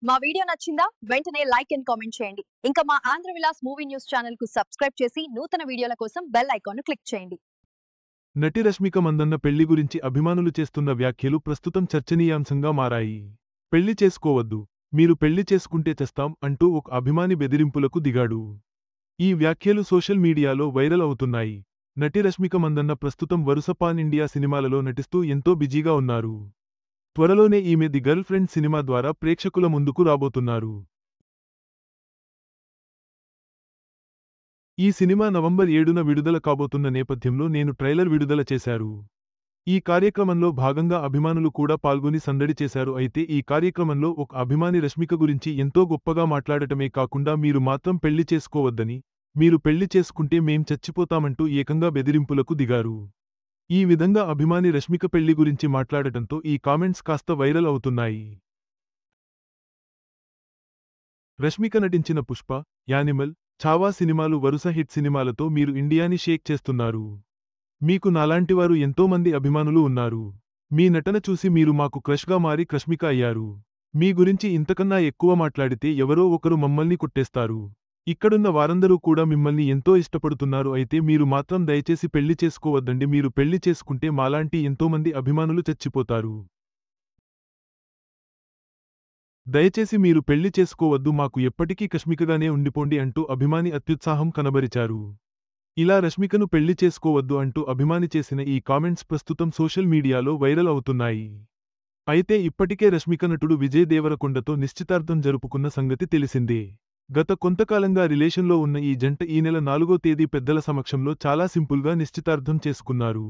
మా వీడియో నచ్చిందా? వెంటనే లైక్ అండ్ కామెంట్ చేయండి. ఇంకా మా Andhra Vilas movie news channel కు సబ్స్క్రైబ్ చేసి నూతన వీడియోల కోసం బెల్ ఐకాన్ ను క్లిక్ చేయండి. నటి రష్మిక మందన్న పెళ్లి గురించి అభిమానులు చేస్తున్న వ్యాఖ్యలు ప్రస్తుతం చర్చనీయాంశంగా మారాయి. పెళ్లి చేసుకోవద్దు, మీరు పెళ్లి చేసుకుంటే చస్తాం అంటూ ఒక అభిమాని బెదిరింపులకు దిగాడు. ఈ వ్యాఖ్యలు సోషల్ మీడియాలో వైరల్ అవుతున్నాయి. నటి రష్మిక మందన్న ప్రస్తుతం వరుస పాన్ ఇండియా సినిమాలలో నటిస్తూ ఎంతో బిజీగా ఉన్నారు. త్వరలోనే ఈమె ది గర్ల్ ఫ్రెండ్ సినిమా ద్వారా ప్రేక్షకుల ముందుకు రాబోతున్నారు. ఈ సినిమా నవంబర్ 7న విడుదల కాబోతున్న నేపథ్యంలో నేను ట్రైలర్ విడుదల చేశారు. ఈ కార్యక్రమంలో భాగంగా అభిమానులు కూడా పాల్గొని సందడి చేశారు. అయితే ఈ కార్యక్రమంలో ఒక అభిమాని రష్మిక గురించి ఎంతో గొప్పగా మాట్లాడటమే కాకుండా మీరు మాత్రం పెళ్లి చేసుకోవద్దని, మీరు పెళ్లి చేసుకుంటే మేం చచ్చిపోతామంటూ ఏకంగా బెదిరింపులకు దిగారు. ఈ విధంగా అభిమాని రష్మిక పెళ్లి గురించి మాట్లాడటంతో ఈ కామెంట్స్ కాస్త వైరల్ అవుతున్నాయి. రష్మిక నటించిన పుష్ప, యానిమల్, ఛావా సినిమాలు వరుస హిట్ సినిమాలతో మీరు ఇండియాని షేక్ చేస్తున్నారు. మీకు నాలాంటివారు ఎంతోమంది అభిమానులు ఉన్నారు. మీ నటన చూసి మీరు మాకు క్రష్గా మారి క్రష్మిక అయ్యారు. మీ గురించి ఇంతకన్నా ఎక్కువ మాట్లాడితే ఎవరో ఒకరు మమ్మల్ని కొట్టేస్తారు. ఇక్కడున్న వారందరూ కూడా మిమ్మల్ని ఎంతో ఇష్టపడుతున్నారు. అయితే మీరు మాత్రం దయచేసి పెళ్లి చేసుకోవద్దండి. మీరు పెళ్లి చేసుకుంటే మాలాంటి ఎంతోమంది అభిమానులు చచ్చిపోతారు. దయచేసి మీరు పెళ్లి చేసుకోవద్దు, మాకు ఎప్పటికీ కష్మికగానే ఉండిపోండి అంటూ అభిమాని అత్యుత్సాహం కనబరిచారు. ఇలా రష్మికను పెళ్లి చేసుకోవద్దు అంటూ అభిమాని చేసిన ఈ కామెంట్స్ ప్రస్తుతం సోషల్ మీడియాలో వైరల్ అవుతున్నాయి. అయితే ఇప్పటికే రష్మిక నటుడు విజయ్ దేవరకొండతో నిశ్చితార్థం జరుపుకున్న సంగతి తెలిసిందే. గత కొంతకాలంగా రిలేషన్లో ఉన్న ఈ జంట ఈ నెల 4వ తేదీ పెద్దల సమక్షంలో చాలా సింపుల్గా నిశ్చితార్థం చేసుకున్నారు.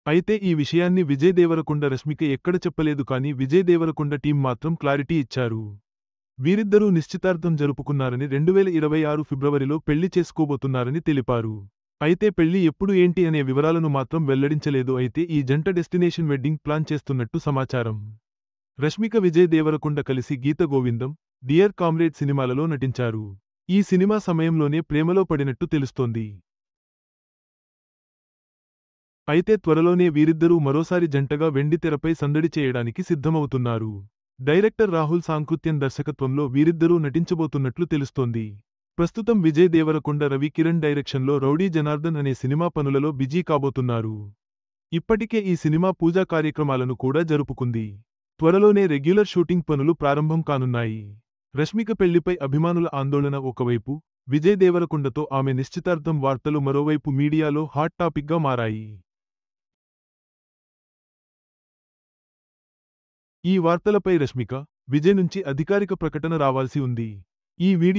అయితే ఈ విషయాన్ని విజయ్ దేవరకొండ రష్మిక ఎక్కడ చెప్పలేదు. కానీ విజయ్ దేవరకొండ టీం మాత్రం క్లారిటీ ఇచ్చారు. వీరిద్దరూ నిశ్చితార్థం జరుపుకున్నారని, 2026 ఫిబ్రవరిలో పెళ్లి చేసుకోబోతున్నారని తెలిపారు. అయితే పెళ్లి ఎప్పుడు ఏంటి అనే వివరాలను మాత్రం వెల్లడించలేదు. అయితే ఈ జంట డెస్టినేషన్ వెడ్డింగ్ ప్లాన్ చేస్తున్నట్టు సమాచారం. రష్మిక విజయ్ దేవరకొండ కలిసి గీత గోవిందం, డియర్ కామ్రేడ్ సినిమాలలో నటించారు. ఈ సినిమా సమయంలోనే ప్రేమలో పడినట్టు తెలుస్తోంది. అయితే త్వరలోనే వీరిద్దరూ మరోసారి జంటగా వెండితెరపై సందడి చేయడానికి సిద్ధమవుతున్నారు. డైరెక్టర్ రాహుల్ సాంకృత్యన్ దర్శకత్వంలో వీరిద్దరూ నటించబోతున్నట్లు తెలుస్తోంది. ప్రస్తుతం విజయ్ దేవరకొండ రవి కిరణ్ డైరెక్షన్లో రౌడీ జనార్దన్ అనే సినిమా పనులలో బిజీ కాబోతున్నారు. ఇప్పటికే ఈ సినిమా పూజా కార్యక్రమాలను కూడా జరుపుకుంది. త్వరలోనే రెగ్యులర్ షూటింగ్ పనులు ప్రారంభం కానున్నాయి. రష్మిక పెళ్లిపై అభిమానుల ఆందోళన ఒకవైపు, విజయ్ దేవరకొండతో ఆమె నిశ్చితార్థం వార్తలు మరోవైపు మీడియాలో హాట్ టాపిక్గా మారాయి. ఈ వార్తలపై రష్మిక, విజయ్ నుంచి అధికారిక ప్రకటన రావాల్సి ఉంది. ఈ వీడియో